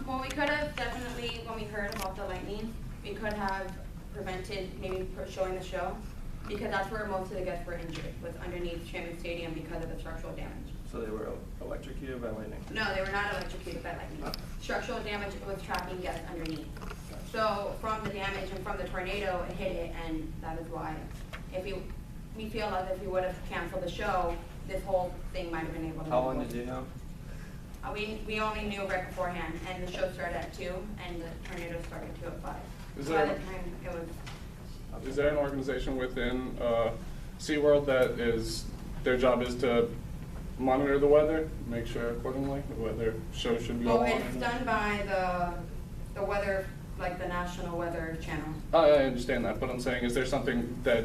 Well, we could have definitely, when we heard about the lightning, we could have prevented maybe showing the show, because that's where most of the guests were injured, was underneath Shamrock Stadium because of the structural damage. So they were electrocuted by lightning? No, they were not electrocuted by lightning. Structural damage was trapping guests underneath. So from the damage and from the tornado, it hit it, and that is why. We feel as if we would have canceled the show, this whole thing might have been able to. How long did you know? We only knew right beforehand, and the show started at 2, and the tornado started 2 at 5. Is By there- the time it was. Is there an organization within SeaWorld that their job is to monitor the weather, make sure accordingly whether shows should be Well, on? it's done by the weather, like the National Weather Channel. I understand that, but I'm saying, is there something that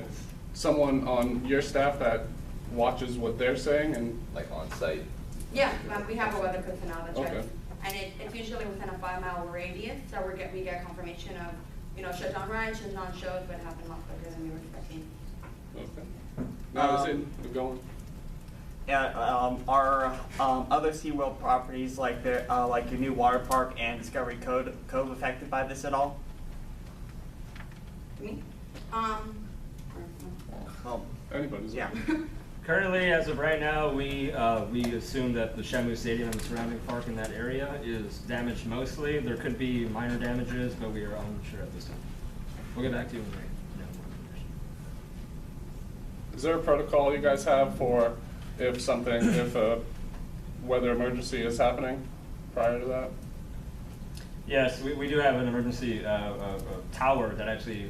someone on your staff that watches what they're saying and? Like on site? Yeah, we have a weather personnel that checks. Okay. And it's usually within a 5-mile radius, so we get confirmation of, shows on rise, shows on shows, but it happened a lot quicker than we were expecting. Okay. Now, is it going? Yeah, our other SeaWorld properties, like the like your new water park and Discovery Cove, affected by this at all? Me? Anybody's. Yeah. Currently, as of right now, we assume that the Shamu Stadium and the surrounding park in that area is damaged mostly. There could be minor damages, but we are unsure at this time. We'll get back to you when we know more information. Is there a protocol you guys have for if a weather emergency is happening prior to that? Yes, we do have an emergency tower that actually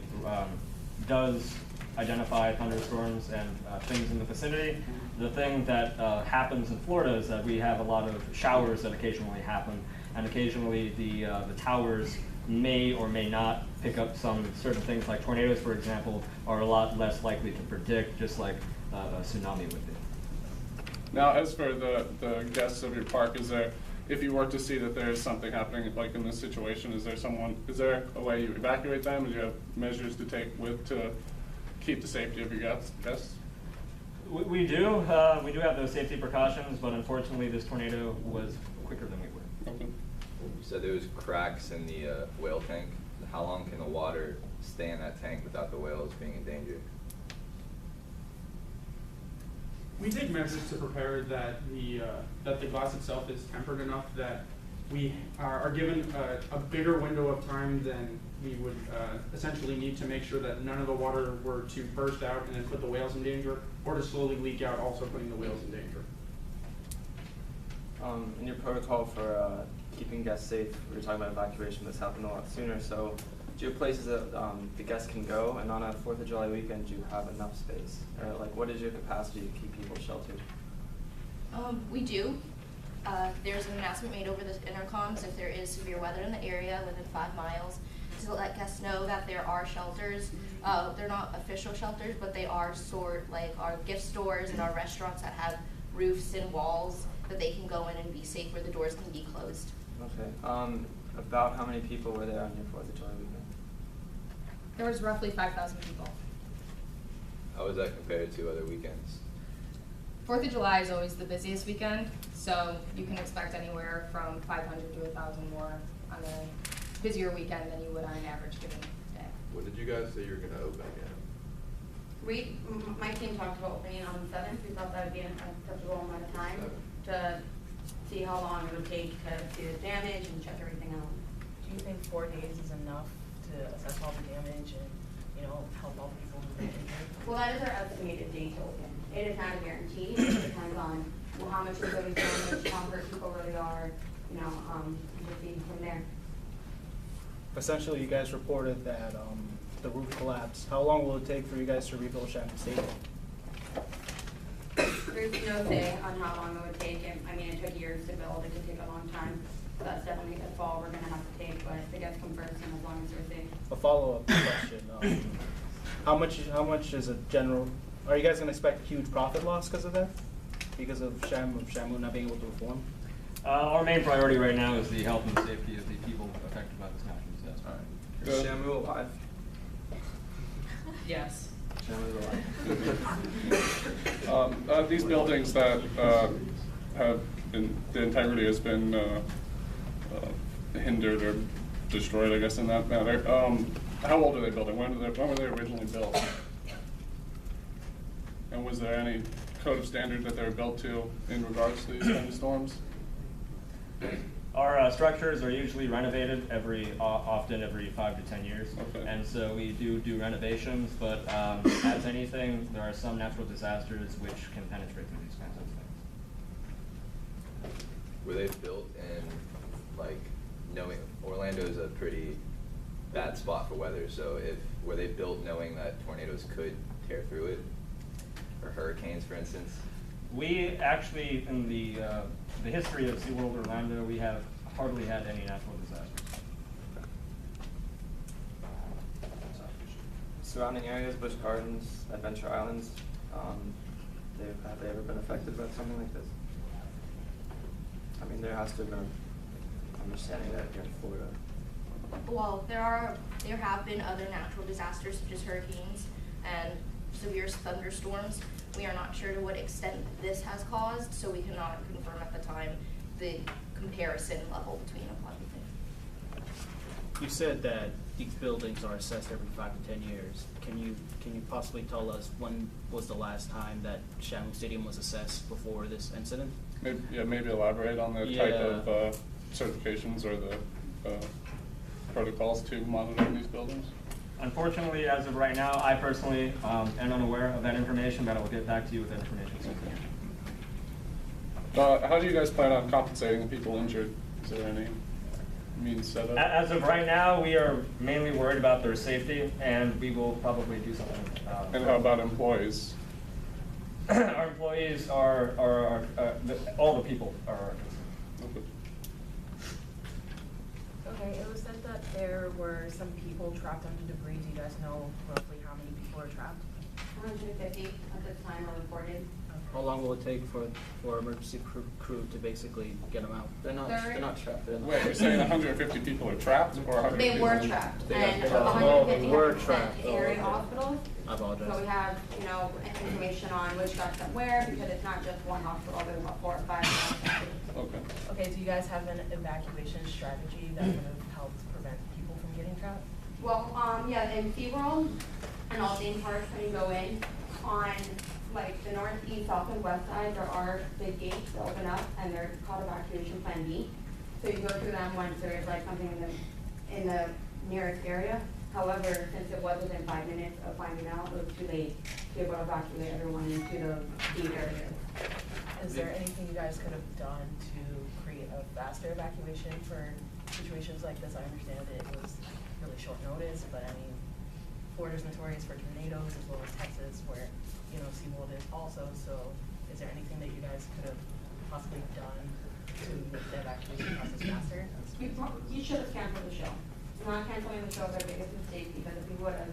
does identify thunderstorms and things in the vicinity. The thing that happens in Florida is that we have a lot of showers that occasionally happen, and occasionally the towers may or may not pick up some certain things, like tornadoes, for example, are a lot less likely to predict, just like a tsunami would be. Now, as for the guests of your park, if you were to see that there is something happening, like in this situation, is there a way you evacuate them? Do you have measures to take to keep the safety of your guests? We do have those safety precautions, but unfortunately this tornado was quicker than we were. Okay. You said there was cracks in the whale tank. How long can the water stay in that tank without the whales being in danger? We take measures to prepare that the glass itself is tempered enough that we are given a bigger window of time than we would essentially need to make sure that none of the water were to burst out and then put the whales in danger, or to slowly leak out, also putting the whales in danger. In your protocol for keeping guests safe, we were talking about evacuation that's happened a lot sooner, so do you have places that the guests can go, and on a 4th of July weekend, do you have enough space? Or like, what is your capacity to keep people sheltered? We do. There's an announcement made over the intercoms if there is severe weather in the area within 5 miles to let guests know that there are shelters. They're not official shelters, but they are like our gift stores and our restaurants that have roofs and walls that they can go in and be safe, where the doors can be closed. Okay. About how many people were there on your 4th of July weekend? There was roughly 5,000 people. How is that compared to other weekends? 4th of July is always the busiest weekend, so you can expect anywhere from 500 to 1,000 more on a busier weekend than you would on an average given day. What did you guys say you were going to open again? My team talked about opening on the 7th. We thought that would be an acceptable amount of time to see how long it would take to see the damage and check everything out. Do you think 4 days is enough to assess all the damage and, help all the people who are injured? Well, that is our estimated date to open. It is not a guarantee. It depends on how much is really damaged, how hurt people really are, just see from there. Essentially, you guys reported that the roof collapsed. How long will it take for you guys to rebuild Shannon Stadium? There's no say on how long it would take. It took years to build. It could take a long time. So that's definitely a fall we're going to have to take, but the guests come first, and as long as they're safe. A follow-up question. How much is a general, are you guys going to expect a huge profit loss because of that? Because of Shamu not being able to perform? Our main priority right now is the health and safety of the people affected by this natural disaster. Is Shamu alive? Yes. Shamu's alive. These buildings that have the integrity has been hindered or destroyed, I guess, in that matter. How old are they building? When were they originally built? And was there any code of standard that they were built to in regards to these kind of storms? Our structures are usually renovated often every 5 to 10 years. Okay. And so we do renovations, but as anything, there are some natural disasters which can penetrate through these kinds of things. Were they built in, like, knowing Orlando's a pretty bad spot for weather, so were they built knowing that tornadoes could tear through it? Or hurricanes, for instance? We actually, in the history of SeaWorld Orlando, we have hardly had any natural disasters. Surrounding areas, Busch Gardens, Adventure Islands, have they ever been affected by something like this? I mean, there has to have been an understanding that here in Florida. Well, there have been other natural disasters such as hurricanes and severe thunderstorms. We are not sure to what extent this has caused, so we cannot confirm at the time the comparison level between everything. You said that these buildings are assessed every 5 to 10 years. Can you possibly tell us when was the last time that Shamu Stadium was assessed before this incident? Maybe elaborate on the type of certifications or the protocols to monitor these buildings. Unfortunately, as of right now, I personally am unaware of that information, but I will get back to you with that information soon. How do you guys plan on compensating the people injured? Is there any means set up? As of right now, we are mainly worried about their safety, and we will probably do something. And how about employees? Our employees are all the people are our concern. Okay, it was said that there were some people trapped under debris. Do you guys know roughly how many people are trapped? 150 at this time are reported. How long will it take for emergency crew to basically get them out? They're not trapped. They're Wait, you're saying 150 people are trapped, or 100 They people? were trapped, and Oh, 150 were have been sent trapped. to area hospitals. I apologize. So we have, information on which got sent where, because it's not just one hospital, there's about 4 or 5 hospitals. Okay. Okay, do you guys have an evacuation strategy that would have helped prevent people from getting trapped? Well, yeah, in SeaWorld and all theme parks, when you go in, on like the north, east, south, and west side, there are big gates that open up, and they're called evacuation plan B. So you go through them once there is like something in the nearest area. However, since it was within 5 minutes of finding out, it was too late to be able to evacuate everyone into the B area. Is there anything you guys could have done to create a faster evacuation for situations like this? I understand it was really short notice, but I mean, Florida's notorious for tornadoes as well as Texas, where, SeaWorld is also. So is there anything that you guys could have possibly done to make the evacuation process faster? You should have canceled the show. Not canceling the show is our biggest mistake, because if we would have,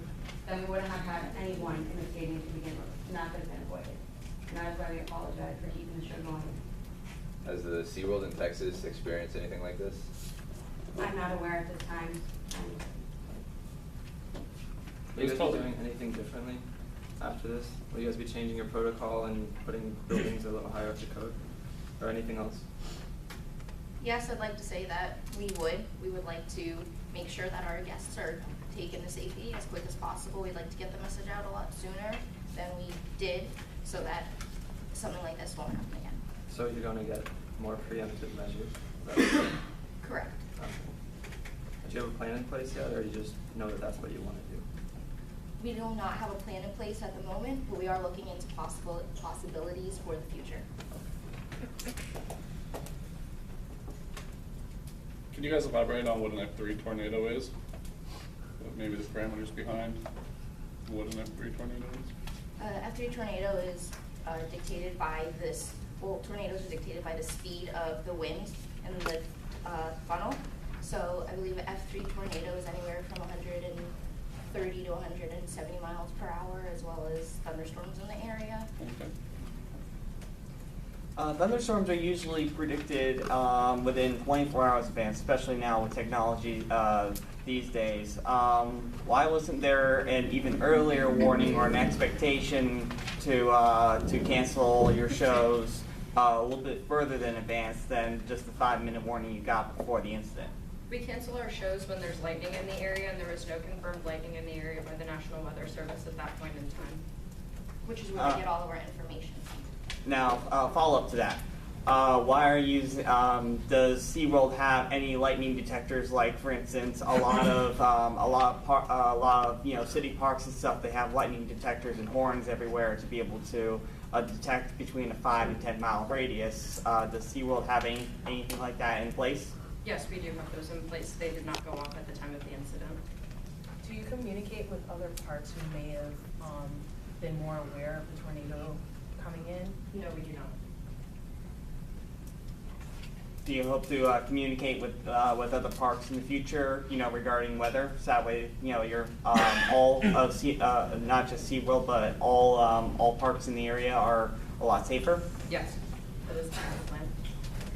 then we wouldn't have had anyone in the stadium to begin with, and that could have been avoided. And that is why we apologize for keeping the show going. Has the SeaWorld in Texas experienced anything like this? I'm not aware at this time. Will you guys be doing anything differently after this? Will you guys be changing your protocol and putting buildings a little higher up the code, or anything else? Yes, I'd like to say that we would like to make sure that our guests are taken to safety as quick as possible. We'd like to get the message out a lot sooner than we did, so that something like this won't happen again. So you're going to get more preemptive measures? Correct. Okay. Do you have a plan in place yet, or you just know that that's what you want to do? We do not have a plan in place at the moment, but we are looking into possibilities for the future. Can you guys elaborate on what an F3 tornado is? Maybe the parameters behind what an F3 tornado is? F3 tornado is dictated by tornadoes are dictated by the speed of the wind and the funnel. So I believe an F3 tornado is anywhere from 130 to 170 miles per hour, as well as thunderstorms in the area. Okay. Thunderstorms are usually predicted within 24 hours in advance, especially now with technology these days. Why wasn't there an even earlier warning or an expectation to cancel your shows a little bit further than advance than just the 5-minute warning you got before the incident? We cancel our shows when there's lightning in the area, and there was no confirmed lightning in the area by the National Weather Service at that point in time. Which is where we get all of our information. Now, follow up to that. Why are you? Does SeaWorld have any lightning detectors? Like, for instance, a lot of city parks and stuff. They have lightning detectors and horns everywhere to be able to detect between a 5 and 10 mile radius. Does SeaWorld have anything like that in place? Yes, we do have those in place. They did not go off at the time of the incident. Do you communicate with other parks who may have been more aware of the tornado coming in? No, we do not. Do you hope to communicate with other parks in the future, regarding weather? So that way, you're all of not just SeaWorld, but all parks in the area are a lot safer. Yes, that is part of the plan.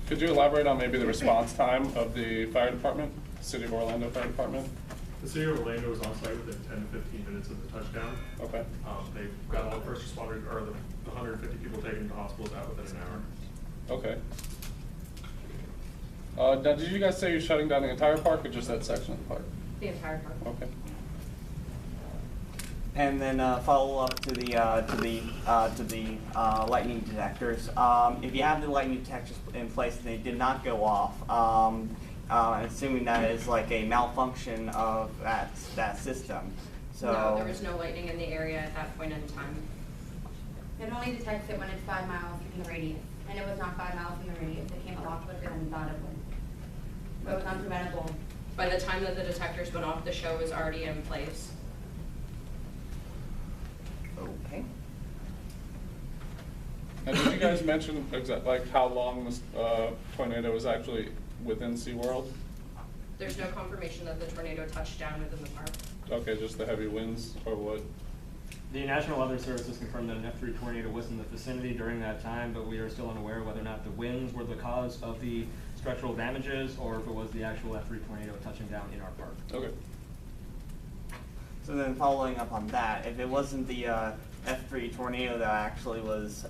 Could you elaborate on maybe the response time of the fire department, City of Orlando Fire Department? The City of Orlando was on site within 10 to 15 minutes of the touchdown. Okay. They got all the first responders, or the 150 people taken to hospitals out within an hour. Okay. Now, did you guys say you're shutting down the entire park or just that section of the park? The entire park. Okay. And then follow up to the lightning detectors. If you have the lightning detectors in place and they did not go off, assuming that is like a malfunction of that system. So No, there was no lightning in the area at that point in time. It only detects it when it's 5 miles in the radius, and it was not 5 miles in the radius. It came a lot quicker than we thought it would. So it was unpreventable. By the time that the detectors went off, the show was already in place. okay. And did you guys mention like how long this tornado was actually within SeaWorld? There's no confirmation that the tornado touched down within the park. Okay, just the heavy winds or what? The National Weather Service has confirmed that an F3 tornado was in the vicinity during that time, but we are still unaware whether or not the winds were the cause of the structural damages or if it was the actual F3 tornado touching down in our park. Okay. So then following up on that, if it wasn't the F3 tornado that actually was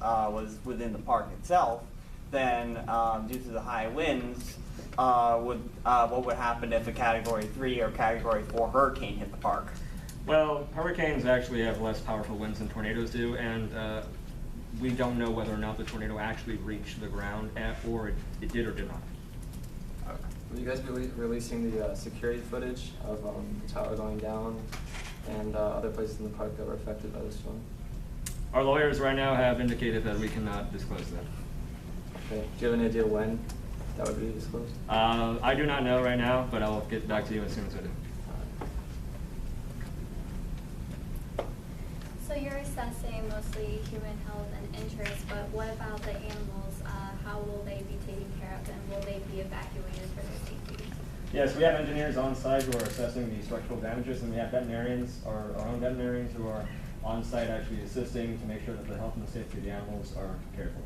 within the park itself, then due to the high winds, what would happen if a Category 3 or Category 4 hurricane hit the park? Well, hurricanes actually have less powerful winds than tornadoes do, and we don't know whether or not the tornado actually reached the ground, or it did or did not. Will you guys be releasing the security footage of the tower going down and other places in the park that were affected by the storm? Our lawyers right now have indicated that we cannot disclose that. Okay. Do you have any idea when that would be disclosed? I do not know right now, but I'll get back to you as soon as I do. So you're assessing mostly human health and interest, but what about the animals? How will they be taken care of, and will they be evacuated for their safety? Yes, we have engineers on site who are assessing the structural damages, and we have veterinarians, our own veterinarians, who are on site actually assisting to make sure that the health and the safety of the animals are cared for.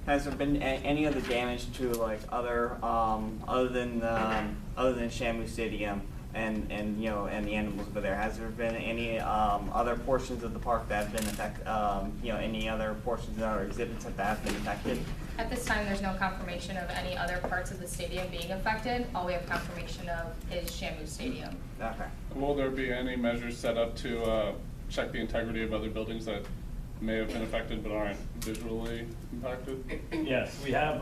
Has there been any other damage to like other than Shamu Stadium and the animals over there? Has there been any other portions of the park that have been affected? Any other portions or exhibits that have been affected? At this time, there's no confirmation of any other parts of the stadium being affected. All we have confirmation of is Shamu Stadium. Okay. Will there be any measures set up to check the integrity of other buildings that may have been affected but aren't visually impacted? Yes, we have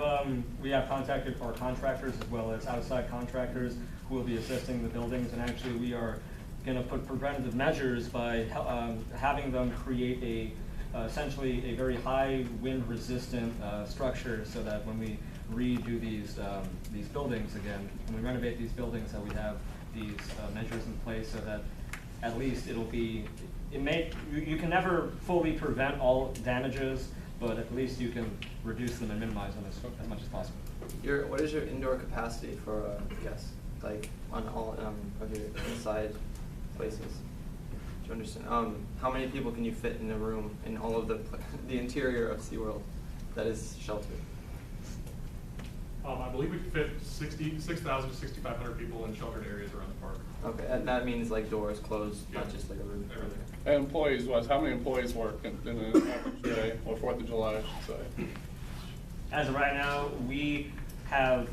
contacted our contractors as well as outside contractors who will be assisting the buildings, and actually we are going to put preventative measures by having them create essentially a very high wind resistant structure, so that when we redo these buildings again, when we renovate these buildings, that we have these measures in place so that at least you can never fully prevent all damages, but at least you can reduce them and minimize them as much as possible. What is your indoor capacity for guests, like on all of your inside places? Do you understand? How many people can you fit in a room in all of the interior of SeaWorld that is sheltered? I believe we can fit 6,000 to 6,500 people in sheltered areas around the park. Okay, and that means like doors closed, not Yeah. just like a room. Everything. And employees wise, how many employees work in an average day, or 4th of July, I should say? As of right now, we have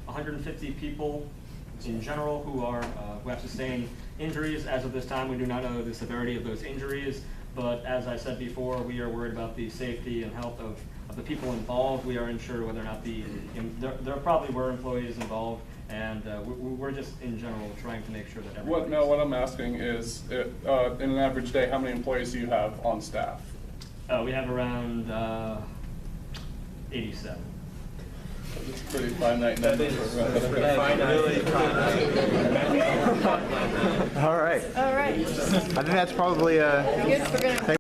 150 people in general who have sustained injuries. As of this time, we do not know the severity of those injuries, but as I said before, we are worried about the safety and health of the people involved. We are unsure whether or not there probably were employees involved, and we're just in general trying to make sure that everybody. What I'm asking is, in an average day, how many employees do you have on staff? We have around 87. It's a pretty finite number. All right. All right. I think that's probably I guess we're gonna.